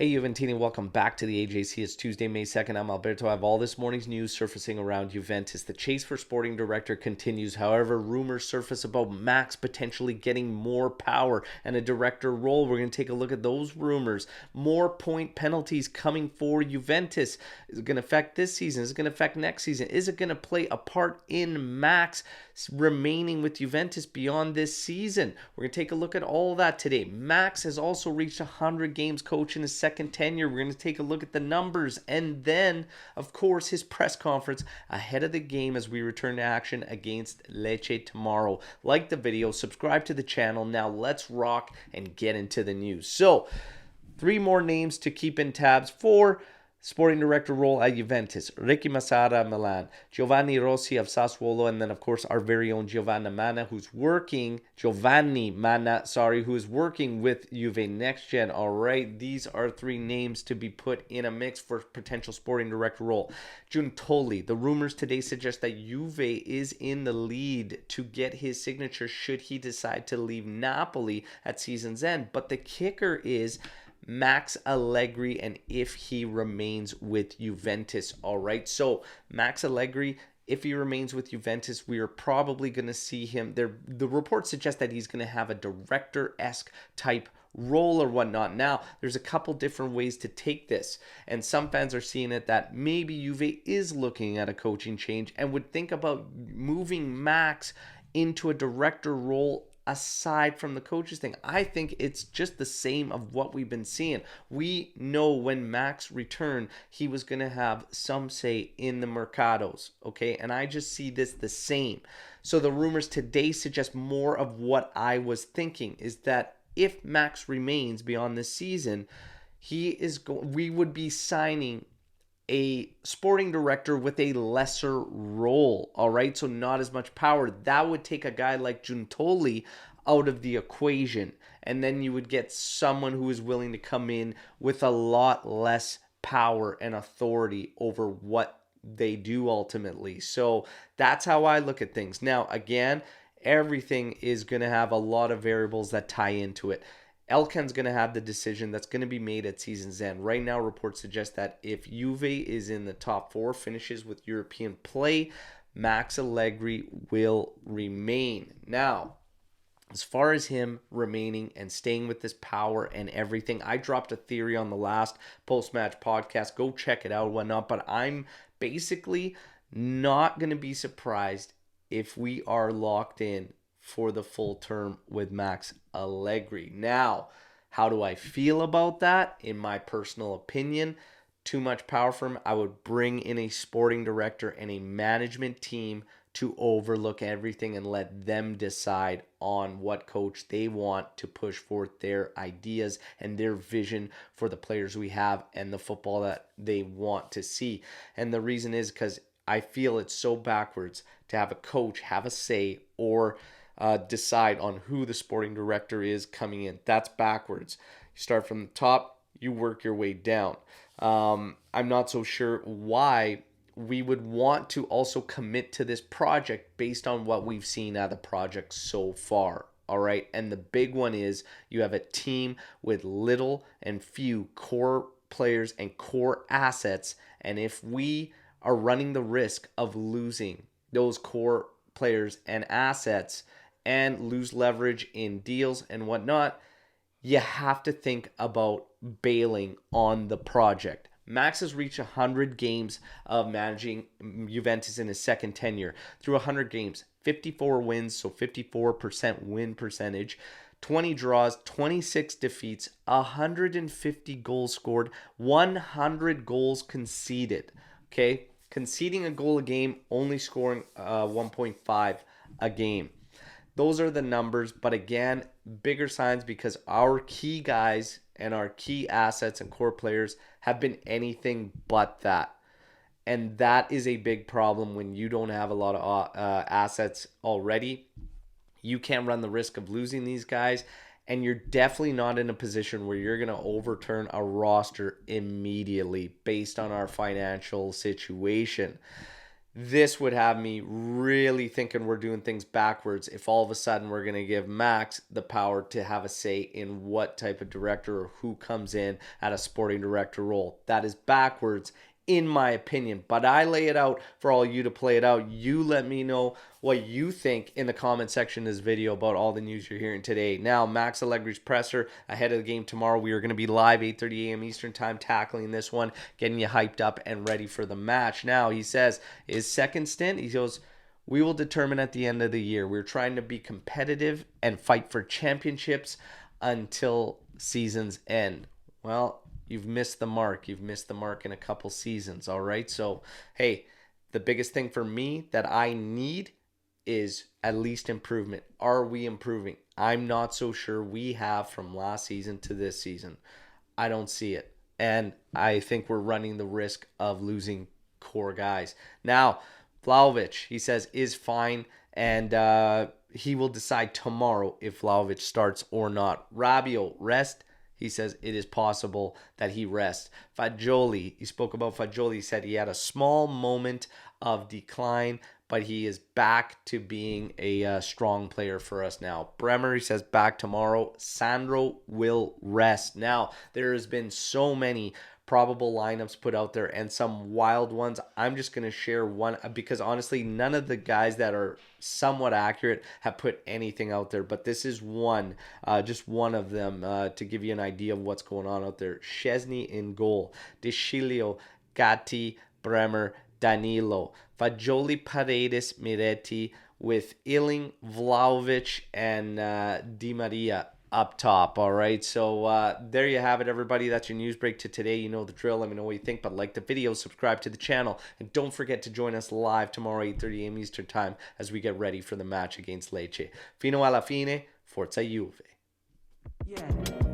Hey Juventini, welcome back to the AJC. It's Tuesday, May 2nd. I'm Alberto. I have all this morning's news surfacing around Juventus. The chase for sporting director continues. However, rumors surface about Max potentially getting more power and a director role. We're going to take a look at those rumors. More point penalties coming for Juventus. Is it going to affect this season? Is it going to affect next season? Is it going to play a part in Max remaining with Juventus beyond this season? We're going to take a look at all that today. Max has also reached 100 games coach in his second tenure. We're going to take a look at the numbers and then, of course, his press conference ahead of the game as we return to action against Lecce tomorrow. Like the video, subscribe to the channel. Now let's rock and get into the news. So, three more names to keep in tabs for sporting director role at Juventus: Ricky Massara, Milan; Giovanni Rossi of Sassuolo; and then of course our very own Giovanni Manna, who's working with Juve Next Gen. All right, these are three names to be put in a mix for potential sporting director role. Giuntoli, the rumors today suggest that Juve is in the lead to get his signature should he decide to leave Napoli at season's end. But the kicker is Max Allegri and if he remains with Juventus. All right, so Max Allegri, if he remains with Juventus, we are probably going to see him there. The reports suggest that he's going to have a director-esque type role or whatnot. Now, there's a couple different ways to take this, and some fans are seeing it that maybe Juve is looking at a coaching change and would think about moving Max into a director role aside from the coaches thing. I think it's just the same of what we've been seeing. We know when Max returned, he was going to have some say in the mercados, okay? And I just see this the same. So the rumors today suggest more of what I was thinking, is that if Max remains beyond this season, we would be signing a sporting director with a lesser role, all right? So not as much power. That would take a guy like Giuntoli out of the equation, and then you would get someone who is willing to come in with a lot less power and authority over what they do ultimately. So that's how I look at things. Now, again, everything is going to have a lot of variables that tie into it. Elkan's going to have the decision that's going to be made at season's end. Right now, reports suggest that if Juve is in the top four, finishes with European play, Max Allegri will remain. Now, as far as him remaining and staying with this power and everything, I dropped a theory on the last post-match podcast. Go check it out, whatnot. But I'm basically not going to be surprised if we are locked in for the full term with Max Allegri. Now, how do I feel about that? In my personal opinion, too much power for him. I would bring in a sporting director and a management team to overlook everything and let them decide on what coach they want to push forth their ideas and their vision for the players we have and the football that they want to see. And the reason is because I feel it's so backwards to have a coach have a say or decide on who the sporting director is coming in. That's backwards. You start from the top, you work your way down. I'm not so sure why we would want to also commit to this project based on what we've seen out of the project so far. All right. And the big one is you have a team with little and few core players and core assets. And if we are running the risk of losing those core players and assets and lose leverage in deals and whatnot, you have to think about bailing on the project. Max has reached 100 games of managing Juventus in his second tenure. Through 100 games, 54 wins, so 54% win percentage, 20 draws, 26 defeats, 150 goals scored, 100 goals conceded. Okay? Conceding a goal a game, only scoring 1.5 a game. Those are the numbers, but again, bigger signs because our key guys and our key assets and core players have been anything but that. And that is a big problem when you don't have a lot of assets already. You can't run the risk of losing these guys, and you're definitely not in a position where you're going to overturn a roster immediately based on our financial situation. This would have me really thinking we're doing things backwards if all of a sudden we're going to give Max the power to have a say in what type of director or who comes in at a sporting director role. That is backwards in my opinion, but I lay it out for all you to play it out. You let me know what you think in the comment section of this video about all the news you're hearing today. Now, Max Allegri's presser ahead of the game tomorrow. We are going to be live 8:30 a.m. Eastern time tackling this one, getting you hyped up and ready for the match. Now, he says his second stint, he goes, we will determine at the end of the year. We're trying to be competitive and fight for championships until seasons end. Well, you've missed the mark. You've missed the mark in a couple seasons, all right? So, hey, the biggest thing for me that I need is at least improvement. Are we improving? I'm not so sure we have from last season to this season. I don't see it. And I think we're running the risk of losing core guys. Now, Vlahovic, he says, is fine. And he will decide tomorrow if Vlahovic starts or not. Rabiot, rest. He says it is possible that he rests. Fagioli, he spoke about Fagioli. He said he had a small moment of decline, but he is back to being a strong player for us now. Bremer, he says, back tomorrow. Sandro will rest. Now, there has been so many probable lineups put out there and some wild ones. I'm just going to share one because honestly, none of the guys that are somewhat accurate have put anything out there. But this is one, just one of them to give you an idea of what's going on out there. Szczesny in goal. Deschilio, Gatti, Bremer, Danilo. Fagioli, Paredes, Miretti with Illing, Vlahovic, and Di Maria up top. All right, so there you have it, everybody. That's your news break to today. You know the drill. Let me know what you think, but like the video, subscribe to the channel, and don't forget to join us live tomorrow 8:30 a.m. Eastern time as we get ready for the match against Lecce. Fino alla fine, forza Juve. Yeah.